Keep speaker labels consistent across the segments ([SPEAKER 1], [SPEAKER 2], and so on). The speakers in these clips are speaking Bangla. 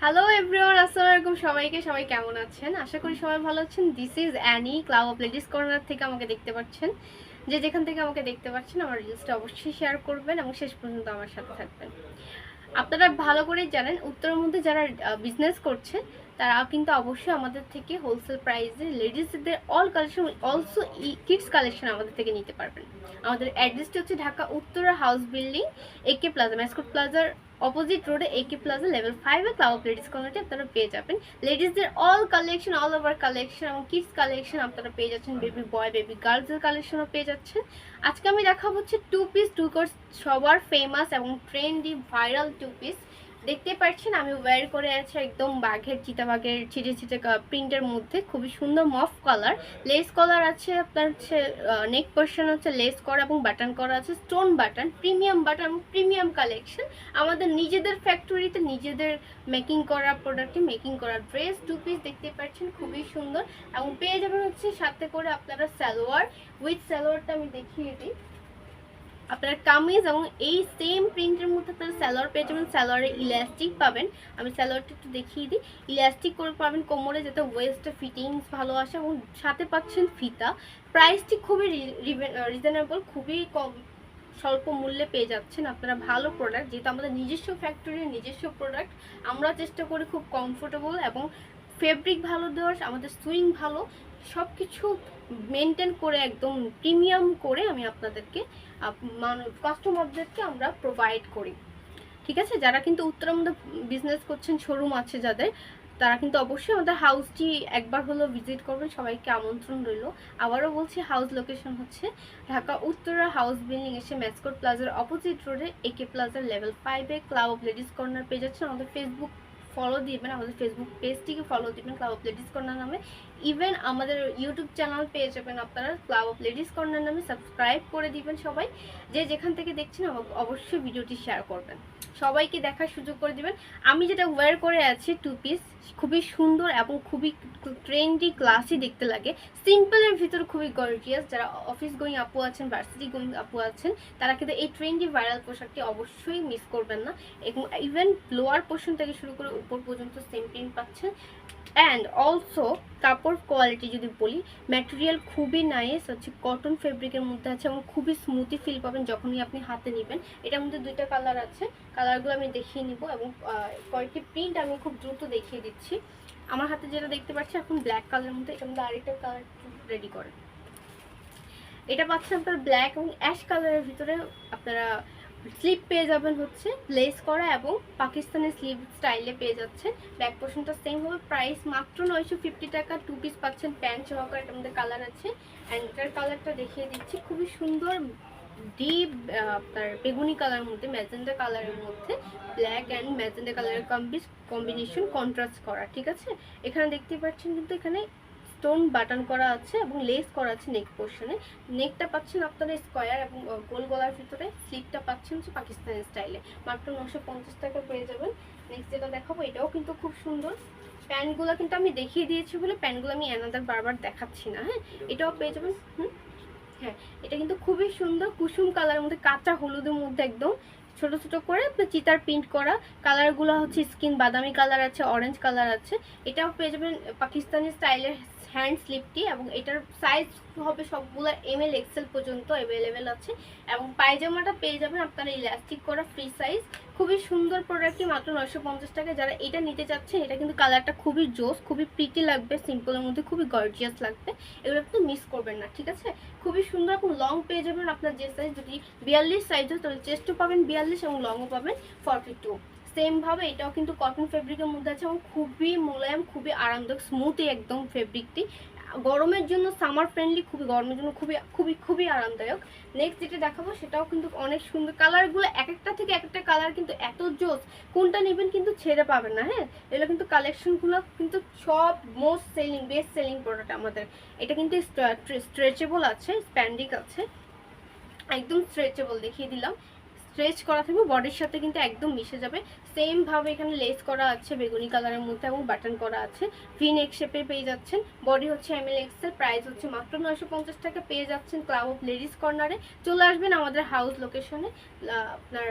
[SPEAKER 1] হ্যালো এভরিওয়ান, আসসালামু আলাইকুম সবাইকে। সবাই কেমন আছেন? আশা করি সবাই ভালো আছেন। This is Annie, club of ladies corner থেকে আমাকে দেখতে পাচ্ছেন। যে যেখান থেকে আমাকে দেখতে পাচ্ছেন, আমার রিলসটা অবশ্যই শেয়ার করবেন এবং শেষ পর্যন্ত আমার সাথে থাকবেন। আপনারা ভালো করেই জানেন, উত্তরের মধ্যে যারা বিজনেস করছে তারা কিন্তু অবশ্যই আমাদের থেকে হোলসেল প্রাইসে লেডিসদের all collection, also kids collection আমাদের থেকে নিতে পারবেন। আমাদের অ্যাড্রেসটি হচ্ছে Dhaka Uttara house building, AK plaza, mascot প্লাজার অপোজিট রোডে একে প্লাজা লেভেল 5-এ ক্লাব অফ লেডিস কর্নারটি আপনারা পেয়ে যাবেন। লেডিসদের all collection, all over collection এবং কিডস কালেকশন আপনারা পেয়ে যাচ্ছেন। বেবি বয়, বেবি গার্লসের কালেকশনও পেয়ে যাচ্ছেন। আজকে আমি দেখাবো হচ্ছে টু পিস, টু কোর্স, সবার ফেমাস এবং ট্রেন্ডি ভাইরাল টু পিস। দেখতে পাচ্ছেন আমি ওয়্যার করে আছি একদম বাঘের, চিতাবাঘের ছিটে ছিটে প্রিন্টের মধ্যে, খুবই সুন্দর মফ কালার। লেস কলার আছে আপনার, হচ্ছে নেক পোর্শন হচ্ছে লেস করা এবং বাটন করা আছে, stone button, premium button, premium collection. আমাদের নিজেদের ফ্যাক্টরিতে নিজেদের মেকিং করা প্রোডাক্টে মেকিং করা ড্রেস টু পিস দেখতে পাচ্ছেন, খুবই সুন্দর। এবং পেয়ে যাবেন হচ্ছে সাথে করে আপনারা সালোয়ার, উইথ সালোয়ারটা আমি দেখিয়ে দিই। আপনারা কামিজ এবং এই সেম প্রিন্টের মধ্যে আপনারা সালোয়ার পেয়ে যাবেন। সালোয়ারে ইলাস্টিক পাবেন, আমি সালোয়ারটা একটু দেখিয়ে দিই। ইলাস্টিক করে পাবেন কোমরে, যাতে ওয়েস্টে ফিটিংস ভালো আসে, এবং সাথে পাচ্ছেন ফিতা। প্রাইসটি খুবই রিজনেবল, খুবই কম, স্বল্প মূল্যে পেয়ে যাচ্ছেন আপনারা। ভালো প্রোডাক্ট, যেহেতু আমাদের নিজস্ব ফ্যাক্টরির নিজস্ব প্রোডাক্ট, আমরা চেষ্টা করি খুব কমফোর্টেবল এবং ফেব্রিক ভালো দেওয়ার, আমাদের সুইং ভালো, সব কিছু মেনটেন করে একদম প্রিমিয়াম করে আমি আপনাদেরকে কাস্টমারদেরকে আমরা প্রোভাইড করি। ঠিক আছে, যারা কিন্তু উত্তরের মধ্যে বিজনেস করছেন, শোরুম আছে যাদের, তারা কিন্তু অবশ্যই আমাদের হাউসটি একবার হলো ভিজিট করবেন। সবাইকে আমন্ত্রণ রইল। আবারও বলছি, হাউস লোকেশন হচ্ছে ঢাকা উত্তরা হাউস বিল্ডিং এসে ম্যাসকোট প্লাজার অপোজিট রোডে একে প্লাজার লেভেল 5-এ ক্লাব অফ লেডিস কর্নার পেয়ে যাচ্ছেন। আমাদের ফেসবুক ফলো দিবেন, আমাদের ফেসবুক পেজটিকে ফলো দিবেন ক্লাব অফ লেডিস কর্নার নামে। ইভেন আমাদের ইউটিউব চ্যানেল পেয়ে যাবেন আপনারা ক্লাব অফ লেডিস কর্নার নামে, সাবস্ক্রাইব করে দিবেন সবাই। যে যেখান থেকে দেখছেন অবশ্যই ভিডিওটি শেয়ার করবেন, সবাইকে দেখার সুযোগ করে দিবেন। আমি যেটা ওয়্যার করে আছি টু পিস, খুবই সুন্দর এবং খুবই ট্রেন্ডি ক্লাসি দেখতে লাগে। সিম্পলের ভিতরে খুবই গর্জিয়াস। যারা অফিস গোয়িং আপু আছেন, ভার্সিটি গোয়িং আপু আছেন, তারা কিন্তু এই ট্রেন্ডি ভাইরাল পোশাকটি অবশ্যই মিস করবেন না। এবং ইভেন লোয়ার পোর্শন থেকে শুরু করে উপর পর্যন্ত সেম প্রিন্ট পাচ্ছেন। অ্যান্ড অলসো কাপড় কোয়ালিটি যদি বলি, ম্যাটেরিয়াল খুবই নাইস, হচ্ছে কটন ফেব্রিকের মধ্যে আছে এবং খুবই স্মুথি ফিল পাবেন যখনই আপনি হাতে নেবেন। এটার মধ্যে দুইটা কালার আছে, কালারগুলো আমি দেখিয়ে নিব এবং কয়েকটি প্রিন্ট আমি খুব দ্রুত দেখিয়ে দিচ্ছি। আমার হাতে যেটা দেখতে পাচ্ছি এখন ব্ল্যাক কালারের মধ্যে, এটার মধ্যে আরেকটা কালার রেডি করে। এটা পাচ্ছেন আপনার ব্ল্যাক এবং অ্যাশ কালারের ভিতরে। আপনারা স্লিপ পেয়ে যাবেন হচ্ছে লেস করা এবং পাকিস্তানি স্লিভ স্টাইলে পেয়ে যাচ্ছেন। ব্যাক পোর্শনটা সেম হবে। প্রাইস মাত্র 950 টাকা। টু পিস পাচ্ছেন প্যান্ট সহকারে। এটার মধ্যে কালার আছে, অ্যান্ড এটার কালারটা দেখিয়ে দিচ্ছি, খুবই সুন্দর ডিপ আপনার বেগুনি কালারের মধ্যে, ম্যাজেন্ডা কালারের মধ্যে ব্ল্যাক অ্যান্ড ম্যাজেন্ডা কালারের কম্বিনেশন কন্ট্রাস্ট করা। ঠিক আছে, এখানে দেখতে পাচ্ছেন কিন্তু এখানে স্টোন বাটন করা আছে এবং লেস করা আছে নেক পোর্শনে। নেকটা পাচ্ছেন আপনারা স্কোয়ার এবং গোল গলার ভিতরে। স্লিপটা পাচ্ছেন হচ্ছে পাকিস্তানি স্টাইলে। মাত্র 950 টাকা পেয়ে যাবেন। নেক্সট যেটা দেখাবো, এটাও কিন্তু খুব সুন্দর। প্যান্টগুলো কিন্তু আমি দেখিয়ে দিয়েছি বলে প্যান্টগুলো আমি অ্যানাদার বারবার দেখাচ্ছি না। হ্যাঁ, এটাও পেয়ে যাবেন। হ্যাঁ, এটা কিন্তু খুবই সুন্দর, কুসুম কালারের মধ্যে, কাঁচা হলুদের মধ্যে একদম ছোট ছোট করে চিতার প্রিন্ট করা। কালারগুলো হচ্ছে স্কিন বাদামি কালার আছে, অরেঞ্জ কালার আছে। এটাও পেয়ে যাবেন পাকিস্তানি স্টাইলের হ্যান্ড স্লিপটি, এবং এটার সাইজ হবে সবগুলো ML XL পর্যন্ত অ্যাভেলেবেল আছে। এবং পায়জামাটা পেয়ে যাবেন আপনারা ইলাস্টিক করা ফ্রি সাইজ। খুবই সুন্দর প্রোডাক্টটি, মাত্র 950 টাকা। যারা এটা নিতে চাচ্ছেন, এটা কিন্তু কালারটা খুবই জোস, খুবই প্রিটি লাগবে, সিম্পলের মধ্যে খুবই গর্জিয়াস লাগবে। এগুলো কিন্তু মিস করবেন না। ঠিক আছে, খুবই সুন্দর এবং লং পেয়ে যাবেন আপনার যে সাইজ, যদি 42 সাইজ হয় তাহলে চেস্টও পাবেন 42 এবং লংও পাবেন 42। সেম ভাবে এটাও কিন্তু কটন ফেব্রিকের মধ্যে আছে এবং খুবই মোলায়েম, খুবই আরামদায়ক, স্মুথ একদম ফেব্রিকটি। গরমের জন্য সামার ফ্রেন্ডলি, খুবই গরমের জন্য খুবই খুবই খুবই আরামদায়ক। নেক্সট যেটা দেখাবো সেটাও কিন্তু অনেক সুন্দর। কালারগুলো এক একটা থেকে এক একটা কালার কিন্তু এত জোস, কোনটা নেবেন কিন্তু ছেড়ে পাবেন না। হ্যাঁ, এগুলো কিন্তু কালেকশনগুলো কিন্তু সব most selling, best selling product আমাদের। এটা কিন্তু স্ট্রেচেবল আছে, স্প্যান্ডিক আছে, একদম স্ট্রেচেবল দেখিয়ে দিলাম। স্ট্রেচ করা থাকবে, বডির সাথে কিন্তু একদম মিশে যাবে। সেম ভাবে এখানে লেস করা আছে বেগুনি কালারের মধ্যে এবং বাটন করা আছে। ভি নেক শেপে পেয়ে যাচ্ছেন। বডি হচ্ছে এমএল এক্সেল, প্রাইস হচ্ছে মাত্র 950 টাকা। পেয়ে যাচ্ছেন ক্লাব অফ লেডিস কর্নারে। চলে আসবেন আমাদের হাউস লোকেশনে, আপনার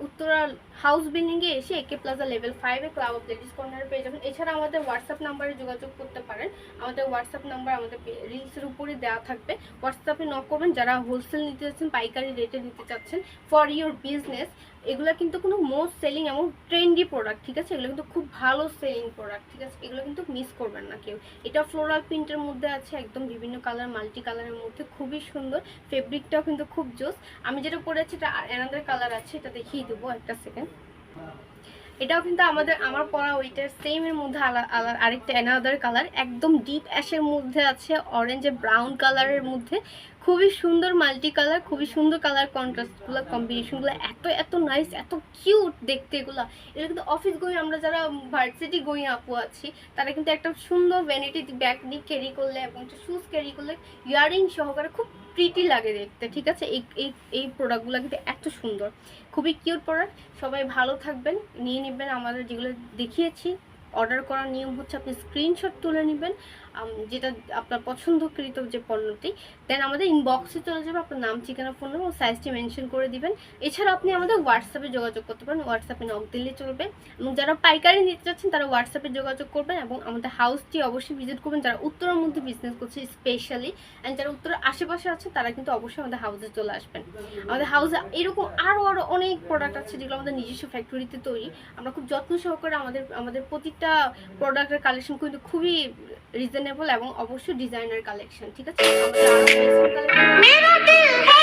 [SPEAKER 1] উত্তরা হাউস বিল্ডিংয়ে এসে একে প্লাজা লেভেল 5-এ ক্লাব অফ লেডিস কর্নারে পেয়ে যাবেন। এছাড়া আমাদের হোয়াটসঅ্যাপ নাম্বারে যোগাযোগ করতে পারেন। আমাদের হোয়াটসঅ্যাপ নাম্বার আমাদের রিলসের উপরে দেওয়া থাকবে। হোয়াটসঅ্যাপে নক করবেন যারা হোলসেল নিতে চাচ্ছেন, পাইকারি রেটে নিতে চাচ্ছেন ফর ইউর বিজনেস। এগুলো কিন্তু কোনো মোস্ট সেলিং এবং ট্রেন্ডি প্রোডাক্ট, ঠিক আছে? এগুলো কিন্তু খুব ভালো সেলিং প্রোডাক্ট, ঠিক আছে? এগুলো কিন্তু মিস করবেন না কেউ। এটা ফ্লোরাল প্রিন্টের মধ্যে আছে, একদম বিভিন্ন কালার, মাল্টি কালারের মধ্যে, খুবই সুন্দর। ফেব্রিকটাও কিন্তু খুব জোস। আমি যেটা পরেছি এটা অ্যানাদার কালার আছে, এটা দেখিয়ে দেবো একটা সেকেন্ড। এটাও কিন্তু আমার পরা ওইটার সেম এর মধ্যে আরেকটা অ্যানাদার কালার, একদম ডিপ অ্যাশের মধ্যে আছে, অরেঞ্জ ব্রাউন কালারের মধ্যে। খুবই সুন্দর মাল্টি কালার, খুবই সুন্দর কালার কন্ট্রাস্টগুলো, কম্বিনেশনগুলো এত এত নাইস, এত কিউট দেখতে। এগুলো কিন্তু অফিস গোয়িং, আমরা যারা ভার্সিটি গোয়িং আপু আছি তারা কিন্তু একটা সুন্দর ভ্যানিটি ব্যাগ নিয়ে ক্যারি করলে এবং একটা শুজ ক্যারি করলে ইয়ারিং সহকারে খুব প্রিটি লাগে দেখতে, ঠিক আছে? এই প্রোডাক্টগুলো কিন্তু এত সুন্দর, খুবই কিউট প্রোডাক্ট। সবাই ভালো থাকবেন, নিয়ে নেবেন। আমাদের যেগুলো দেখিয়েছি, অর্ডার করার নিয়ম হচ্ছে আপনি স্ক্রিনশট তুলে নেবেন যেটা আপনার পছন্দকৃত যে পণ্যটি, দেন আমাদের ইনবক্সে চলে যাবে, আপনার নাম, ঠিকানা, ফোন নম্বর, সাইজটি মেনশন করে দিবেন। এছাড়া আপনি আমাদের হোয়াটসঅ্যাপে যোগাযোগ করতে পারেন, হোয়াটসঅ্যাপে নক দিলে চলবে। এবং যারা পাইকারি নিতে চাচ্ছেন তারা হোয়াটসঅ্যাপে যোগাযোগ করবেন এবং আমাদের হাউসটি অবশ্যই ভিজিট করবেন যারা উত্তরের মধ্যে বিজনেস করছে স্পেশালি, অ্যান্ড যারা উত্তরের আশেপাশে আছে তারা কিন্তু অবশ্যই আমাদের হাউসে চলে আসবেন। আমাদের হাউসে এরকম আরও অনেক প্রোডাক্ট আছে যেগুলো আমাদের নিজস্ব ফ্যাক্টরিতে তৈরি। আমরা খুব যত্ন সহকারে আমাদের প্রতিটা প্রোডাক্টের কালেকশন কিন্তু খুবই রিজনেবল এবং অবশ্যই ডিজাইনার কালেকশন, ঠিক আছে? আমাদের আরো কালেকশন